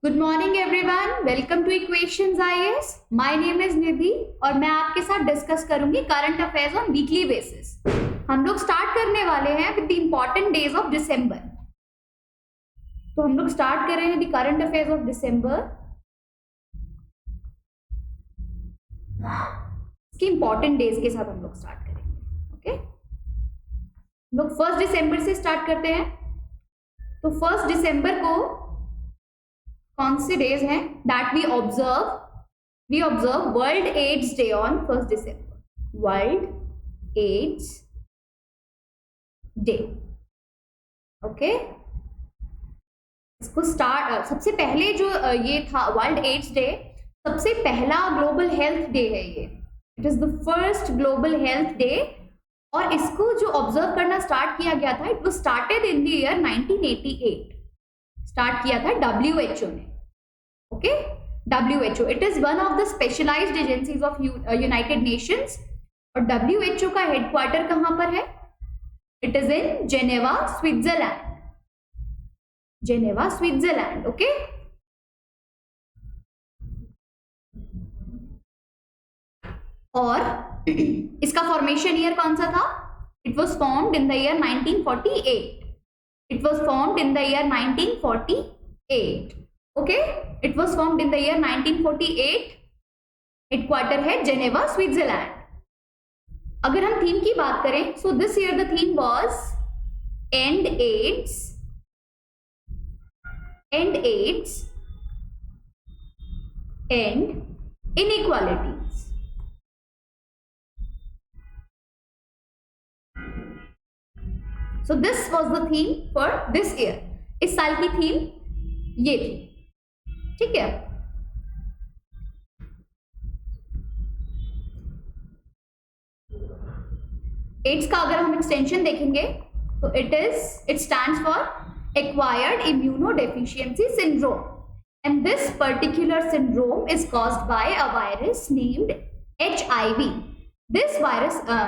Good morning everyone, welcome to equations IAS. My name is Nidhi और मैं आपके साथ डिस्कस करूंगी current affairs on weekly basis. हम लोग स्टार्ट करने वाले हैं with the important days of December. तो हम लोग स्टार्ट कर रहे हैं the current affairs of December. इसके इंपॉर्टेंट डेज के साथ हम लोग स्टार्ट करेंगे। ओके, हम लोग 1 दिसंबर से स्टार्ट करते हैं। तो 1 दिसंबर को कौन से डेज हैं? That we observe World AIDS Day on 1 December. World AIDS Day. Okay, इसको स्टार्ट सबसे पहले जो ये था वर्ल्ड एड्स डे, सबसे पहला ग्लोबल हेल्थ डे है ये। It is the first global health day और इसको जो ऑब्जर्व करना स्टार्ट किया गया था, it was started in the year 1988। Start किया था WHO ने। Okay, WHO, it is one of the specialised agencies of United Nations. और WHO का हेडक्वार्टर कहां पर है? It is in Geneva, Switzerland. Geneva, Switzerland. Okay, और इसका फॉर्मेशन ईयर कौन सा था? It was formed in the year 1948। It was formed in the year 1948। Okay, it was formed in the year 1948। Headquarter है Geneva, Switzerland. अगर हम theme की बात करें, so this year the theme was end AIDS end inequalities. So this was the theme for this year. इस साल की theme ये थी। ठीक है, एड्स का अगर हम एक्सटेंशन देखेंगे तो it stands for acquired immunodeficiency syndrome, and this particular syndrome is caused by a virus named HIV. This virus, the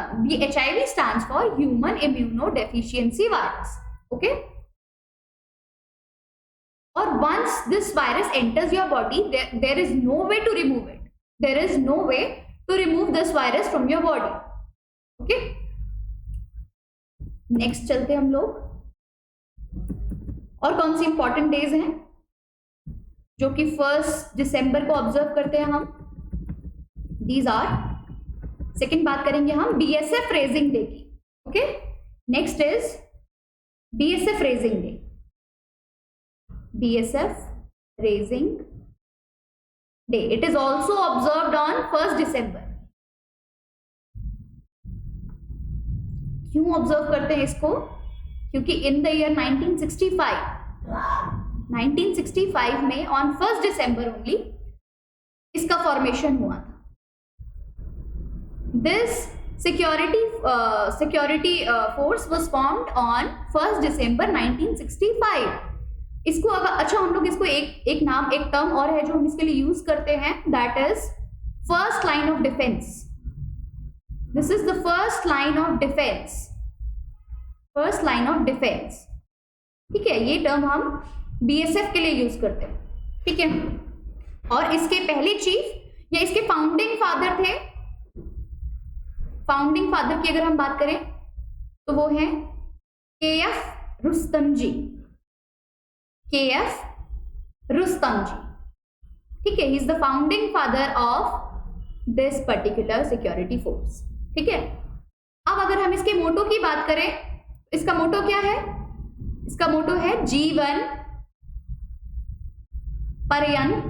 HIV stands for human immunodeficiency virus. Okay, or once this virus enters your body, there is no way to remove it. There is no way to remove this virus from your body. Okay, next चलते हम लोग। और कौन सी important days हैं जो कि 1 दिसंबर को observe करते हैं हम? दीज आर, सेकेंड बात करेंगे हम BSF रेजिंग डे की। Okay, next is BSF raising day. BSF raising day, it is also observed on 1 दिसंबर। क्यों ऑब्जर्व करते हैं इसको? क्योंकि इन द ईयर 1965 में ऑन 1 दिसंबर ओनली इसका फॉर्मेशन हुआ था। This security force was formed on 1 December 1965. इसको अगर अच्छा हम लोग इसको एक नाम, एक टर्म और है जो हम इसके लिए यूज करते हैं, that is first line of defence. This is the first line of defence. First line of defence. ठीक है, ये टर्म हम BSF के लिए यूज करते हैं। ठीक है, और इसके पहले चीफ या इसके फाउंडिंग फादर थे। फाउंडिंग फादर की अगर हम बात करें तो वो है KF रुस्तम जी। KF रुस्तम जी। ठीक है, he is the founding father of this particular security force. ठीक है, अब अगर हम इसके मोटो की बात करें, इसका मोटो क्या है? इसका मोटो है जीवन पर्यंत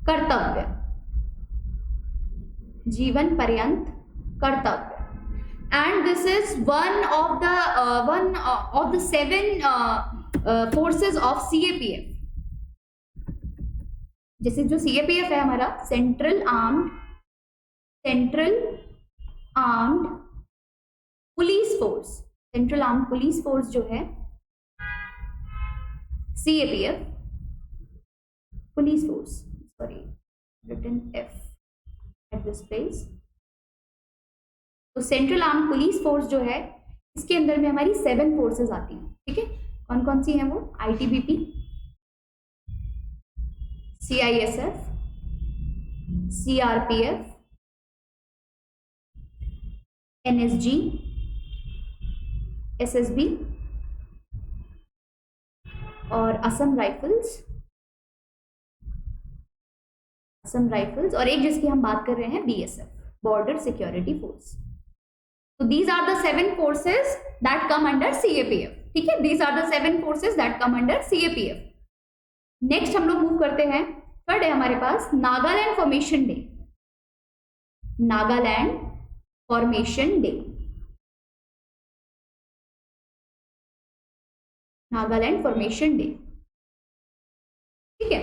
कर्तव्य। जीवन पर्यंत कर्तव्य। And this is one of the 7 forces of CAPF। जैसे जो CAPF है हमारा central armed police force. Central armed police force जो है CAPF police force, sorry written F at this place। तो सेंट्रल आर्म पुलिस फोर्स जो है, इसके अंदर में हमारी 7 फोर्सेस आती हैं। ठीक है, कौन कौन सी हैं वो? ITBP, CISF, CRPF, NSG, SSB और असम राइफल्स, और एक जिसकी हम बात कर रहे हैं बीएसएफ, बॉर्डर सिक्योरिटी फोर्स। तो these are the 7 forces that come under CAPF. ठीक है, these are the 7 forces that come under CAPF. Next हम लोग मूव करते हैं, थर्ड है हमारे पास Nagaland formation day. Nagaland formation day, Nagaland formation day. ठीक है,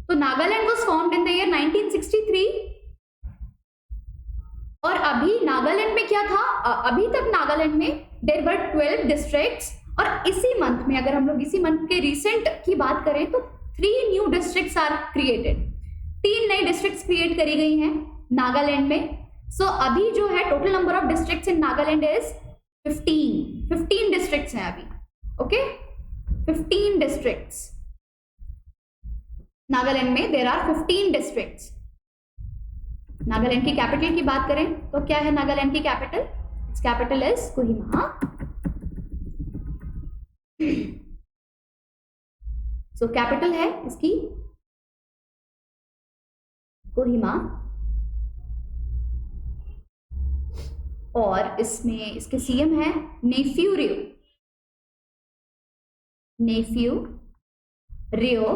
तो Nagaland was formed in the year 1963 और अभी नागालैंड में क्या था, अभी तक नागालैंड में देयर वर 12 डिस्ट्रिक्ट्स और इसी मंथ में, अगर हम लोग इसी मंथ के रिसेंट की बात करें तो 3 न्यू डिस्ट्रिक्ट्स आर क्रिएटेड। 3 नई डिस्ट्रिक्ट्स क्रिएट करी गई हैं नागालैंड में। सो अभी जो है total number of districts in Nagaland is 15 districts हैं अभी। ओके, 15 डिस्ट्रिक्ट्स नागालैंड में, देयर आर 15 डिस्ट्रिक्ट्स। नागालैंड की कैपिटल की बात करें तो क्या है नागालैंड की capital? It's capital is Kohima. So capital है इसकी कोहिमा और इसमें इसके सीएम है नेफ्यू रियो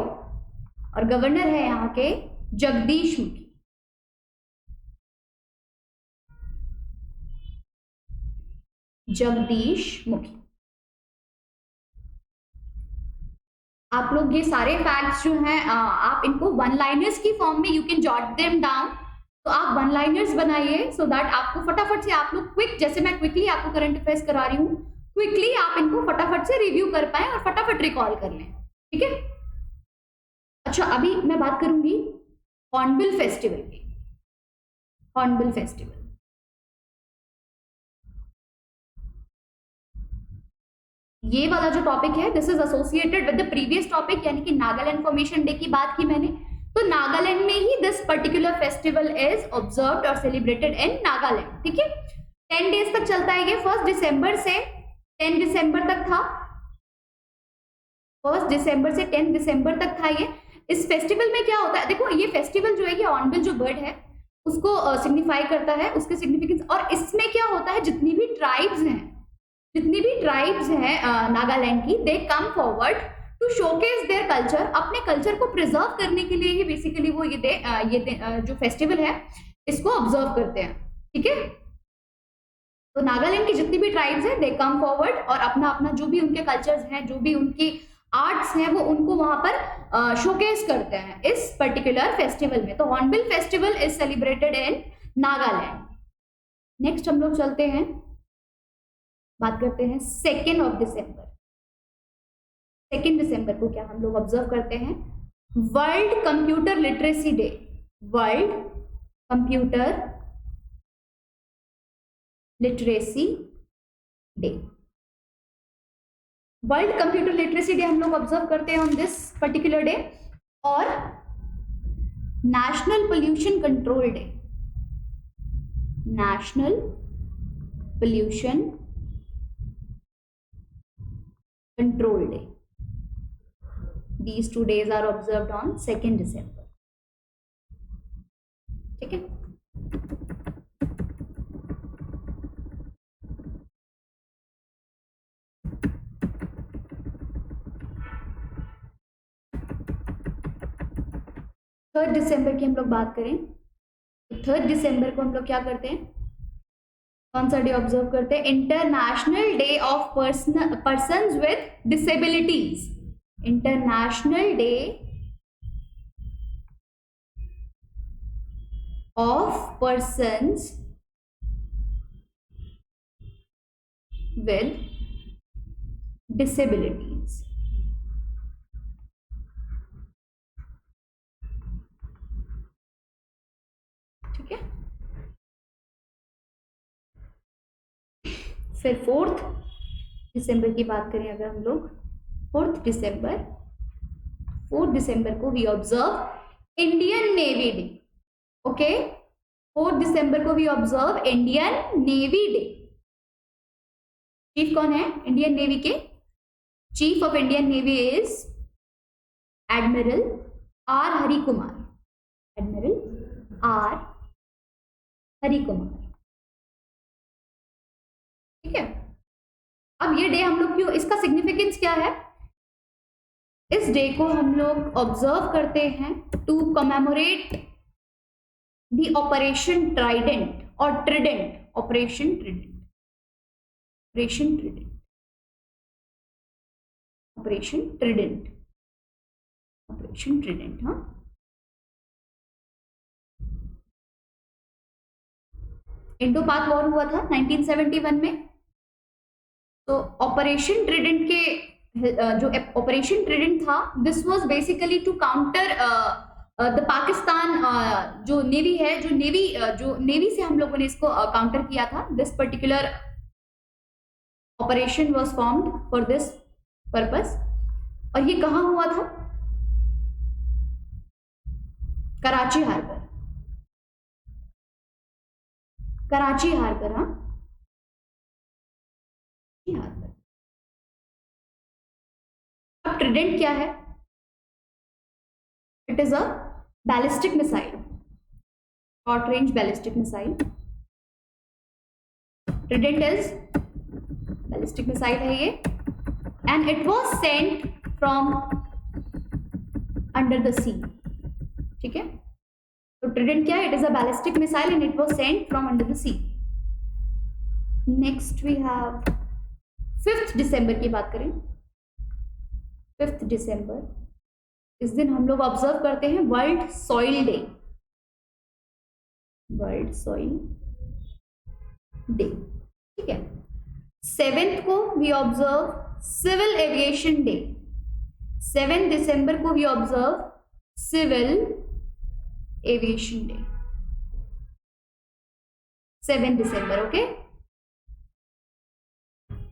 और गवर्नर है यहाँ के जगदीश मुखी। आप लोग ये सारे फैक्ट्स जो हैं आप इनको वन लाइनर्स की फॉर्म में you can jot them down. तो आप वन लाइनर्स बनाइए सो दैट आपको फटाफट से आप लोग क्विक, जैसे मैं क्विकली आपको करंट अफेयर्स करा रही हूँ, क्विकली आप इनको फटाफट से रिव्यू कर पाए और फटाफट रिकॉल कर लें। ठीक है, अच्छा अभी मैं बात करूंगी हॉर्नबिल फेस्टिवल की। हॉर्नबिल फेस्टिवल, ये वाला जो टॉपिक है this is associated with the previous topic, यानी कि नागालैंड फॉर्मेशन डे की बात की मैंने, तो नागालैंड में ही this particular festival is observed और सेलिब्रेटेड इन नागालैंड। ठीक है, 10 डेज तक चलता है ये, 1 दिसंबर से 10 दिसंबर तक था। 1 दिसंबर से 10 दिसंबर तक था ये। इस फेस्टिवल में क्या होता है, देखो ये फेस्टिवल जो है ये हॉर्नबिल जो बर्ड है उसको सिग्निफाई करता है, उसके सिग्निफिकेंस। और इसमें क्या होता है, जितनी भी ट्राइब्स हैं नागालैंड की, they come forward to showcase their culture. अपने कल्चर को प्रिजर्व करने के लिए ही बेसिकली वो ये जो फेस्टिवल है इसको ऑब्जर्व करते हैं। ठीक है, तो नागालैंड की जितनी भी ट्राइब्स हैं दे कम फॉरवर्ड और अपना अपना जो भी उनके कल्चर्स हैं, जो भी उनकी आर्ट्स हैं, वो उनको वहां पर शोकेस करते हैं इस पर्टिकुलर फेस्टिवल में। तो hornbill festival is celebrated in Nagaland. Next हम लोग चलते हैं, बात करते हैं 2 दिसंबर। 2 दिसंबर को क्या हम लोग ऑब्जर्व करते हैं? World computer literacy day. World computer literacy day. World computer literacy day हम लोग ऑब्जर्व करते हैं ऑन दिस पर्टिकुलर डे। और national pollution control day. National pollution control day. These 2 days are observed on 2 December. ठीक है, third दिसंबर की हम लोग बात करें तो 3 दिसंबर को हम लोग क्या करते हैं, कौन सा डे ऑब्जर्व करते हैं? International day of persons with disabilities. International day of persons with disabilities. ठीक है, फिर 4 दिसंबर की बात करें अगर हम लोग 4th दिसंबर को we observe Indian Navy Day. Okay, 4 दिसंबर को we observe Indian Navy Day. Chief कौन है इंडियन नेवी के? Chief of Indian Navy is admiral R Hari Kumar. Admiral R Hari Kumar. ठीक है, अब ये डे हम लोग क्यों, इसका सिग्निफिकेंस क्या है? इस डे को हम लोग ऑब्जर्व करते हैं to commemorate the operation trident और trident. Operation trident, operation trident, operation trident, operation trident. हाँ, इंडो पाक वॉर हुआ था 1971 में। तो ऑपरेशन ट्रिडेंट के जो ऑपरेशन ट्रिडेंट था, this was basically to counter the Pakistan जो नेवी है, जो नेवी से हम लोगों ने इसको काउंटर किया था। This particular operation was formed for this purpose. और ये कहाँ हुआ था? Karachi harbour, Karachi harbour. हाँ, हार्बर। अब ट्रिडेंट क्या है? It is a ballistic missile, short range ballistic missile. Trident is ballistic missile है ये, and it was sent from under the sea. ठीक है, तो ट्रिडेंट क्या है? It is a ballistic missile and it was sent from under the sea. Next we have 5th दिसंबर की बात करें। 5th दिसंबर, इस दिन हम लोग ऑब्जर्व करते हैं World Soil Day. World Soil Day. ठीक है, 7th को we observe Civil Aviation Day. 7 दिसंबर को we observe Civil Aviation Day. 7 दिसंबर। ओके,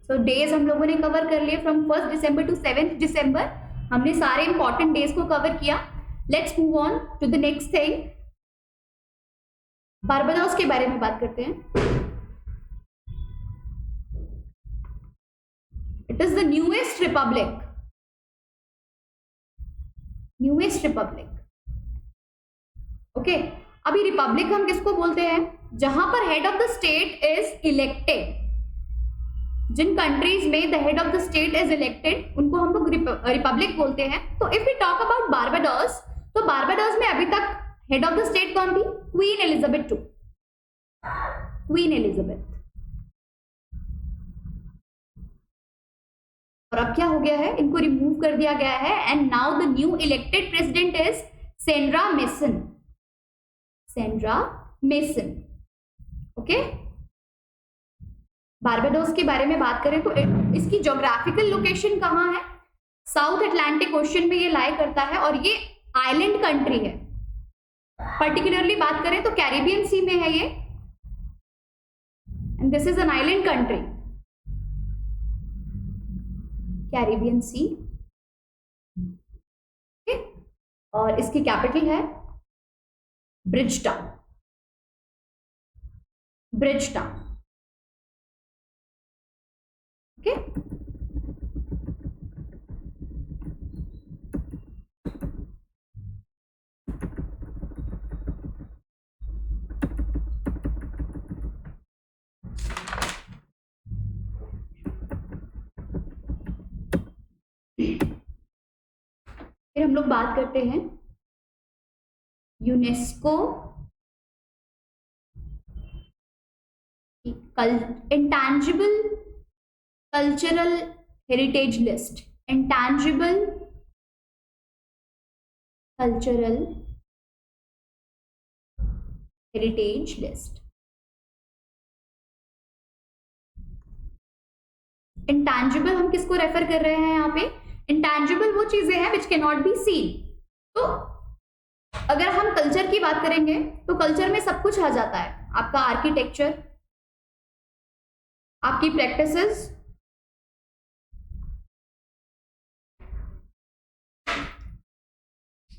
सो डेज हम लोगों ने कवर कर लिए from 1st December two 7th दिसंबर। हमने सारे इंपॉर्टेंट डेज को कवर किया। Let's move on to the next thing. Barbados के बारे में बात करते हैं। It is the newest republic, newest republic. Okay, अभी रिपब्लिक हम किसको बोलते हैं? जहां पर head of the state is elected. जिन कंट्रीज में the head of the state is elected, उनको हम लोग रिपब्लिक बोलते हैं। तो if we talk about Barbados, तो बारबाडोस में अभी तक हेड ऑफ द स्टेट कौन थी? Queen Elizabeth II। Queen Elizabeth. और अब क्या हो गया है? इनको रिमूव कर दिया गया है, and now the new elected president is Sandra mason. Sandra mason. Okay, Barbados के बारे में बात करें तो इसकी ज्योग्राफिकल लोकेशन कहाँ है? साउथ अटलांटिक ओशन में ये लाई करता है, और ये आइलैंड कंट्री है। पर्टिकुलरली बात करें तो कैरिबियन सी में है ये, and this is an island country, Caribbean sea. और इसकी कैपिटल है ब्रिजटाउन। ब्रिजटाउन। ओके, फिर हम लोग बात करते हैं UNESCO intangible cultural heritage list. Intangible cultural heritage list. Intangible हम किसको रेफर कर रहे हैं यहाँ पे? इंटैंजिबल वो चीजें हैं which can not be seen. तो अगर हम कल्चर की बात करेंगे तो कल्चर में सब कुछ आ जाता है। आपका आर्किटेक्चर, आपकी practices,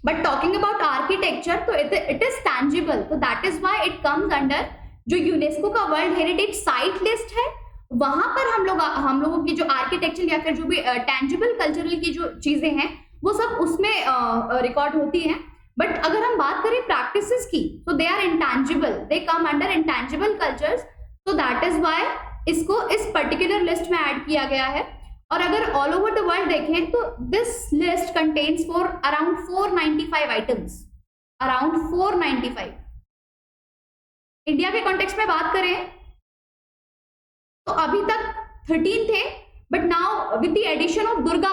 but talking about architecture तो इट इज टैंजिबल, तो that is why it comes under जो यूनेस्को का वर्ल्ड हेरिटेज साइट लिस्ट है, वहां पर हम लोगों की जो आर्किटेक्चर या फिर जो भी टैंजिबल कल्चरल की जो चीजें हैं वो सब उसमें रिकॉर्ड होती हैं। बट अगर हम बात करें प्रैक्टिसेस की तो they are intangible, they come under intangible cultures, तो दैट इज व्हाई इसको इस पर्टिकुलर लिस्ट में ऐड किया गया है। और अगर ऑल ओवर द वर्ल्ड देखें तो this list contains for around 495 items, around 495। India के कॉन्टेक्स्ट में बात करें तो अभी तक 13 थे, but now with the addition of Durga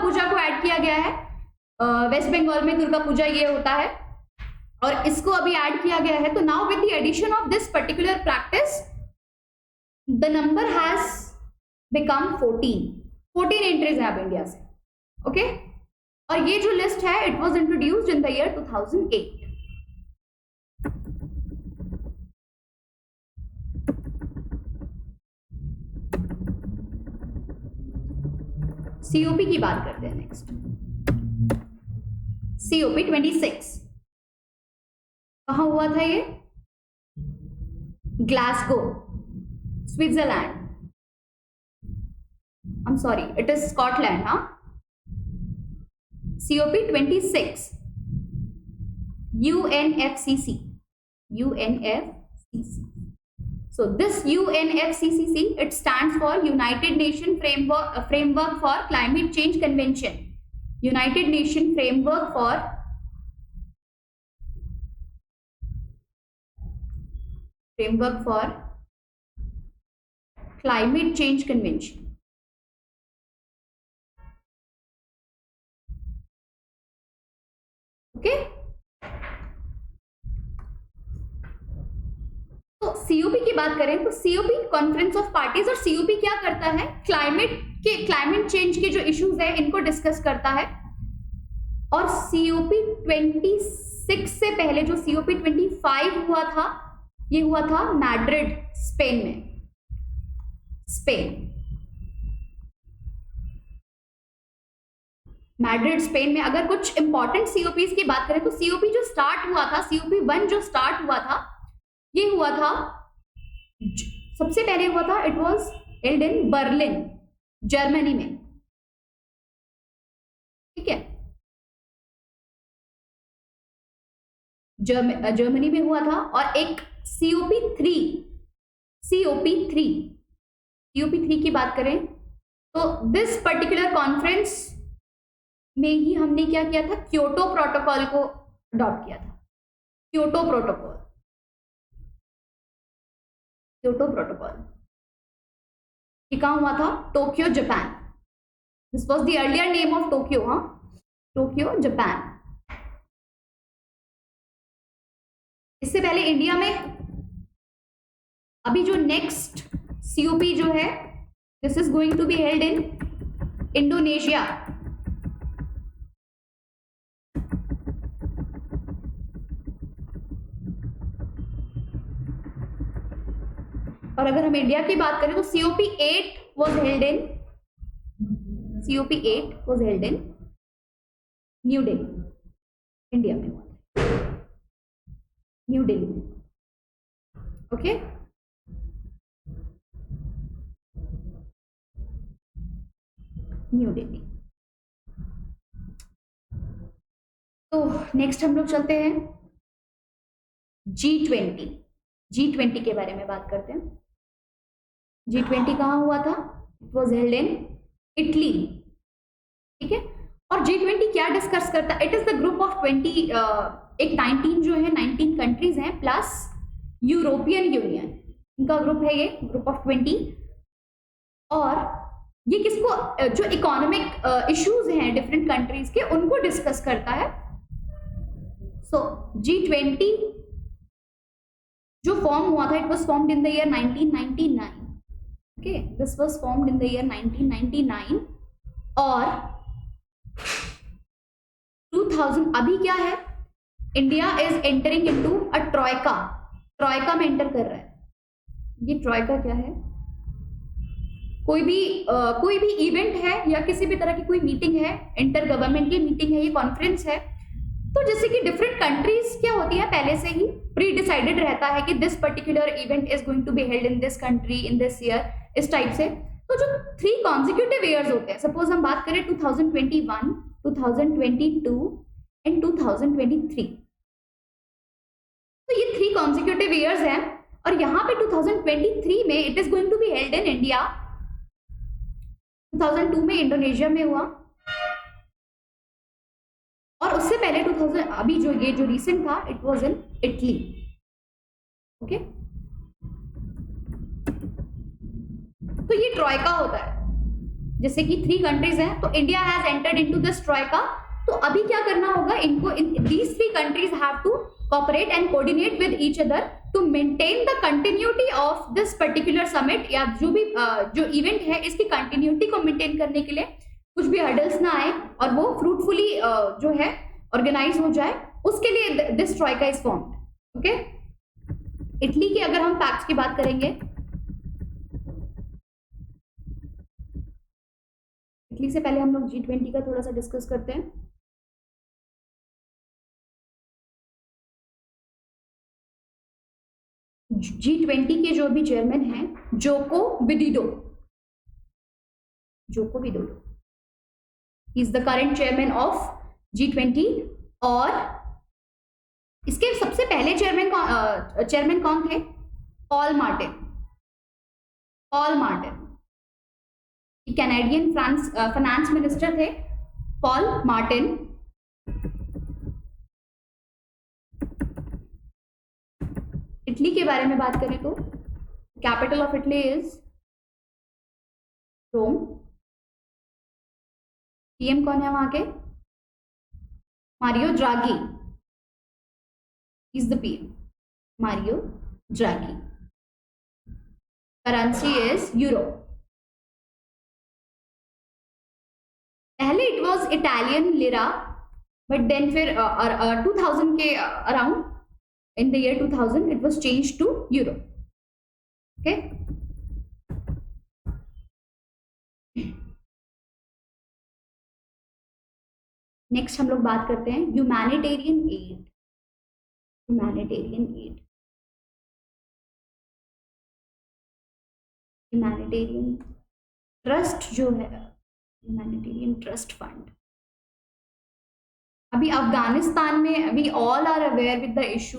Puja को ऐड किया गया है। वेस्ट बंगाल में दुर्गा पूजा ये होता है और इसको अभी ऐड किया गया है, तो now with the addition of this particular practice the number has become 14 entries है अब इंडिया से। ओके, और ये जो लिस्ट है it was introduced in the year 2008। COP की बात करते हैं नेक्स्ट। सीओपी 26 कहां हुआ था ये? Glasgow, Switzerland. I'm sorry, it is Scotland, huh? COP 26, UNFCCC. So this UNFCCC, it stands for United Nations Framework for Climate Change Convention. United Nations Framework for Climate Change Convention. Okay, तो COP की बात करें तो COP conference of parties, और COP क्या करता है? Climate change के जो इश्यूज है इनको डिस्कस करता है। और सीओपी 26 से पहले जो सीओपी 25 हुआ था, ये हुआ था मैड्रिड, स्पेन में। मैड्रिड स्पेन में अगर कुछ इंपॉर्टेंट सीओपीज की बात करें तो सीओपी जो स्टार्ट हुआ था, सीओपी 1 जो स्टार्ट हुआ था, ये हुआ था सबसे पहले हुआ था, it was held in Berlin, Germany में। ठीक है, जर्मनी में हुआ था। और एक सीओपी 3 की बात करें तो दिस पर्टिकुलर कॉन्फ्रेंस में ही हमने क्या किया था? क्योटो प्रोटोकॉल को अडॉप्ट किया था। क्योटो प्रोटोकॉल ये कहां हुआ था? Tokyo, Japan. This was the earlier name of Tokyo, हाँ, टोक्यो, जापान। इससे पहले इंडिया में अभी जो नेक्स्ट सीओपी जो है, this is going to be held in Indonesia. और अगर हम इंडिया की बात करें तो COP 8 was held in New Delhi, India में हुआ, न्यू दिल्ली में। Okay, New Delhi. तो नेक्स्ट हम लोग चलते हैं G20 के बारे में बात करते हैं। G20 कहाँ हुआ था? It was held in Italy. ठीक है, और G20 क्या डिस्कस करता है? It is the group of 20, एक 19 जो है 19 कंट्रीज हैं प्लस यूरोपियन यूनियन, इनका ग्रुप है ये, ग्रुप ऑफ 20। और ये किसको, जो इकोनॉमिक इश्यूज हैं डिफरेंट कंट्रीज के, उनको डिस्कस करता है। सो G20 जो फॉर्म हुआ था, it was formed in the year 1999। Okay, this was formed in the year 1999। और 2000 अभी क्या है? India is entering into a troika में एंटर कर रहा है। ये ट्रॉयका क्या है? कोई भी इवेंट है या किसी भी तरह की कोई मीटिंग है, इंटर गवर्नमेंटल मीटिंग है, ये कॉन्फ्रेंस है, तो जैसे कि डिफरेंट कंट्रीज क्या होती है पहले से ही प्री डिसाइडेड रहता है कि this particular event is going to be held in this country in this year, इस टाइप से। तो जो 3 कॉन्जिक्यूटिव ईयर्स होते हैं, सपोज हम बात करें 2021, 2022 एंड 2023, तो ये 3 कॉन्जिक्यूटिव ईयर्स हैं। और यहाँ पे 2023 में it is going to be held in India, 2002 में इंडोनेशिया में हुआ, और उससे पहले 2000 अभी जो ये जो रिसेंट था it was in Italy. Okay, तो ये ट्रॉयका होता है, जैसे कि 3 कंट्रीज हैं, तो India has entered into this troika. तो अभी क्या करना होगा इनको, these 3 countries have to cooperate and coordinate with each other to maintain the continuity of this particular summit, या जो भी जो इवेंट है इसकी कंटिन्यूटी को मेंटेन करने के लिए कुछ भी हर्डल्स ना आए और वो फ्रूटफुली जो है ऑर्गेनाइज हो जाए, उसके लिए this troika is formed. Okay, Italy की अगर हम फैक्ट्स की बात करेंगे, इटली से पहले हम लोग G20 का थोड़ा सा डिस्कस करते हैं। G20 के जो भी चेयरमैन हैं Joko Widodo, is the current chairman of G20। और इसके सबसे पहले चेयरमैन कौन थे? Paul Martin Canadian finance minister थे पॉल मार्टिन। इटली के बारे में बात करें तो capital of Italy is Rome. PM कौन है वहां के? Mario Draghi is the PM, Mario Draghi. Currency is euro. पहले it was Italian lira, but then फिर 2000 के around, in the year 2000 it was changed to euro. Okay, next हम लोग बात करते हैं ह्यूमैनिटेरियन एड। ह्यूमैनिटेरियन ट्रस्ट जो है, ह्यूमैनिटेरियन ट्रस्ट फंड, अभी अफगानिस्तान में, अभी all are aware with the issue,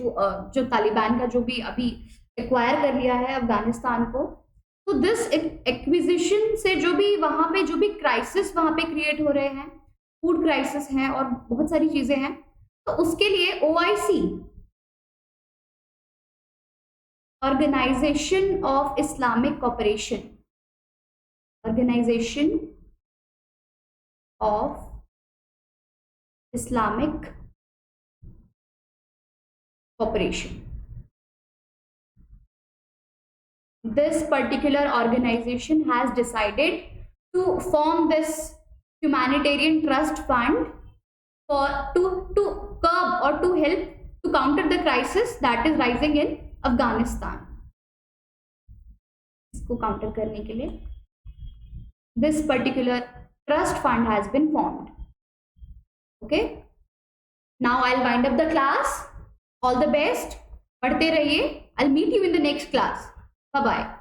जो तालिबान का जो भी अभी एक्वायर कर लिया है अफगानिस्तान को, तो दिस एक्विजिशन से जो भी वहां पे जो भी क्राइसिस वहां पे क्रिएट हो रहे हैं, फूड क्राइसिस हैं और बहुत सारी चीजें हैं, तो उसके लिए OIC, Organisation of Islamic Cooperation, Organisation of Islamic cooperation. This particular organization has decided to form this humanitarian trust fund to curb or to help to counter the crisis that is rising in Afghanistan. इसको counter करने के लिए this particular trust fund has been formed. Okay, now I'll wind up the class. All the best. पढ़ते रहिए. I'll meet you in the next class. Bye bye.